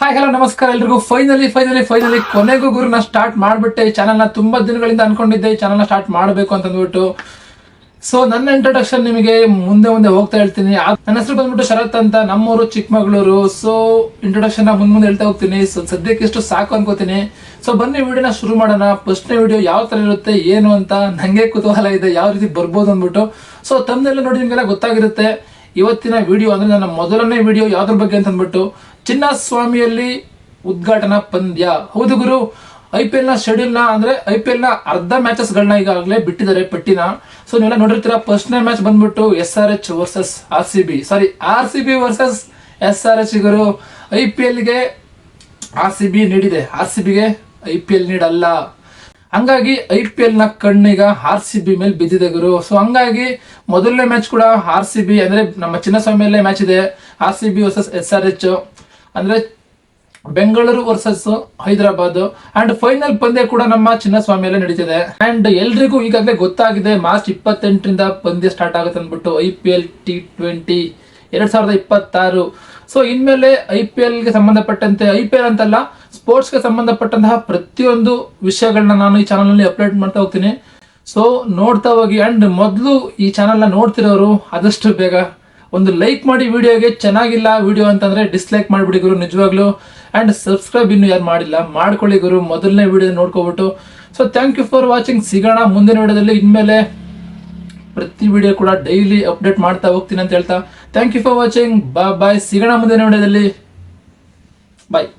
Hi hello ನಮಸ್ಕಾರ ಎಲ್ರಿಗೂ. Finally ಕೊನೆಗೂ ಗುರುನ ಸ್ಟಾರ್ಟ್ ಮಾಡಿಬಿಟ್ಟೆ. ಈ ಚಾನಲ್ನ ತುಂಬ ದಿನಗಳಿಂದ ಅನ್ಕೊಂಡಿದ್ದೆ ಈ ಚಾನಲ್ನ ಸ್ಟಾರ್ಟ್ ಮಾಡಬೇಕು ಅಂತ ಅಂದ್ಬಿಟ್ಟು. ಸೊ ನನ್ನ ಇಂಟ್ರೊಡಕ್ಷನ್ ನಿಮಗೆ ಮುಂದೆ ಹೋಗ್ತಾ ಹೇಳ್ತೀನಿ. ನನ್ನ ಹೆಸರು ಬಂದ್ಬಿಟ್ಟು ಶರತ್ ಅಂತ, ನಮ್ಮೂರು ಚಿಕ್ಕಮಗಳೂರು. ಸೊ ಇಂಟ್ರೊಡಕ್ಷನ್ ಮುಂದೆ ಹೇಳ್ತಾ ಹೋಗ್ತೀನಿ. ಸೊ ಸದ್ಯಕ್ಕೆ ಇಷ್ಟು ಸಾಕು ಅನ್ಕೋತೀನಿ. ಸೊ ಬನ್ನಿ ವಿಡಿಯೋನ ಶುರು ಮಾಡೋಣ. ಫಸ್ಟ್ನೇ ವಿಡಿಯೋ ಯಾವ ಥರ ಇರುತ್ತೆ ಏನು ಅಂತ ನನಗೆ ಕುತೂಹಲ ಇದೆ, ಯಾವ ರೀತಿ ಬರ್ಬೋದು ಅಂದ್ಬಿಟ್ಟು. ಸೊ ತಮ್ಮನೆಲ್ಲ ನೋಡಿ ನಿಮಗೆಲ್ಲ ಗೊತ್ತಾಗಿರುತ್ತೆ. ಇವತ್ತಿನ ವಿಡಿಯೋ ಅಂದ್ರೆ ನನ್ನ ಮೊದಲನೇ ವಿಡಿಯೋ ಯಾವ್ದ್ರ ಬಗ್ಗೆ ಅಂತ ಅಂದ್ಬಿಟ್ಟು, ಚಿನ್ನಸ್ವಾಮಿಯಲ್ಲಿ ಉದ್ಘಾಟನಾ ಪಂದ್ಯ. ಹೌದು ಗುರು, IPL ನ ಶೆಡ್ಯೂಲ್ ನ ಅಂದ್ರೆ IPL ನ ಅರ್ಧ ಮ್ಯಾಚಸ್ ಗಳನ್ನ ಈಗಾಗಲೇ ಬಿಟ್ಟಿದ್ದಾರೆ ಪಟ್ಟಿನ. ಸೊ ನೀವೆಲ್ಲ ನೋಡಿರ್ತೀರಾ. ಫಸ್ಟ್ನೇ ಮ್ಯಾಚ್ ಬಂದ್ಬಿಟ್ಟು SRH versus RCB versus SRH. ಗುರು, IPL ಗೆ RCB ನೀಡಿದೆ, RCB ಗೆ IPL ನೀಡಲ್ಲ. ಹಂಗಾಗಿ IPL ನ ಕಣ್ಣೀಗ RCB ಮೇಲೆ ಬಿದ್ದಿದೆ ಗುರು. ಸೊ ಹಂಗಾಗಿ ಮೊದಲನೇ ಮ್ಯಾಚ್ ಕೂಡ RCB ಅಂದ್ರೆ ನಮ್ಮ ಚಿನ್ನಸ್ವಾಮಿಯಲ್ಲೇ ಮ್ಯಾಚ್ ಇದೆ. RCB ವರ್ಸಸ್ SRH ಅಂದ್ರೆ Bengaluru versus Hyderabad. And final ಪಂದ್ಯ ಕೂಡ ನಮ್ಮ ಚಿನ್ನಸ್ವಾಮಿಯಲ್ಲೇ ನಡೀತಿದೆ. ಅಂಡ್ ಎಲ್ರಿಗೂ ಈಗಾಗಲೇ ಗೊತ್ತಾಗಿದೆ ಮಾರ್ಚ್ 28ರಿಂದ ಪಂದ್ಯ ಸ್ಟಾರ್ಟ್ ಆಗುತ್ತೆ ಅಂದ್ಬಿಟ್ಟು IPL T20 2026. ಸೊ ಇನ್ಮೇಲೆ IPL ಗೆ ಸಂಬಂಧಪಟ್ಟಂತೆ, IPL ಅಂತಲ್ಲ ಸ್ಪೋರ್ಟ್ಸ್ ಗೆ ಸಂಬಂಧಪಟ್ಟಂತಹ ಪ್ರತಿಯೊಂದು ವಿಷಯಗಳನ್ನ ನಾನು ಈ ಚಾನಲ್ ನಲ್ಲಿ ಅಪ್ಲೋಡ್ ಮಾಡ್ತಾ ಹೋಗ್ತೀನಿ. ಸೊ ನೋಡ್ತಾ ಹೋಗಿ. ಅಂಡ್ ಮೊದಲು ಈ ಚಾನಲ್ ನ ನೋಡ್ತಿರೋರು ಆದಷ್ಟು ಬೇಗ ಒಂದು ಲೈಕ್ ಮಾಡಿ ವಿಡಿಯೋಗೆ. ಚೆನ್ನಾಗಿಲ್ಲ ವಿಡಿಯೋ ಅಂತಂದ್ರೆ ಡಿಸ್ಲೈಕ್ ಮಾಡಿಬಿಡಿ ಗುರು, ನಿಜವಾಗ್ಲು. ಅಂಡ್ ಸಬ್ಸ್ಕ್ರೈಬ್ ಇನ್ನು ಯಾರು ಮಾಡಿಲ್ಲ ಮಾಡ್ಕೊಳ್ಳಿ ಗುರು, ಮೊದಲನೇ ವಿಡಿಯೋ ನೋಡ್ಕೊಬಿಟ್ಟು. So thank you for watching. ಸಿಗೋಣ ಮುಂದಿನ ವಿಡಿಯೋದಲ್ಲಿ. ಇನ್ಮೇಲೆ ಪ್ರತಿ ವಿಡಿಯೋ ಕೂಡ ಡೈಲಿ ಅಪ್ಡೇಟ್ ಮಾಡ್ತಾ ಹೋಗ್ತೀನಿ ಅಂತ ಹೇಳ್ತಾ ಥ್ಯಾಂಕ್ ಯು ಫಾರ್ ವಾಚಿಂಗ್. ಬಾಯ್. ಸಿಗೋಣ ಮುಂದಿನ ವಿಡಿಯೋದಲ್ಲಿ. ಬಾಯ್.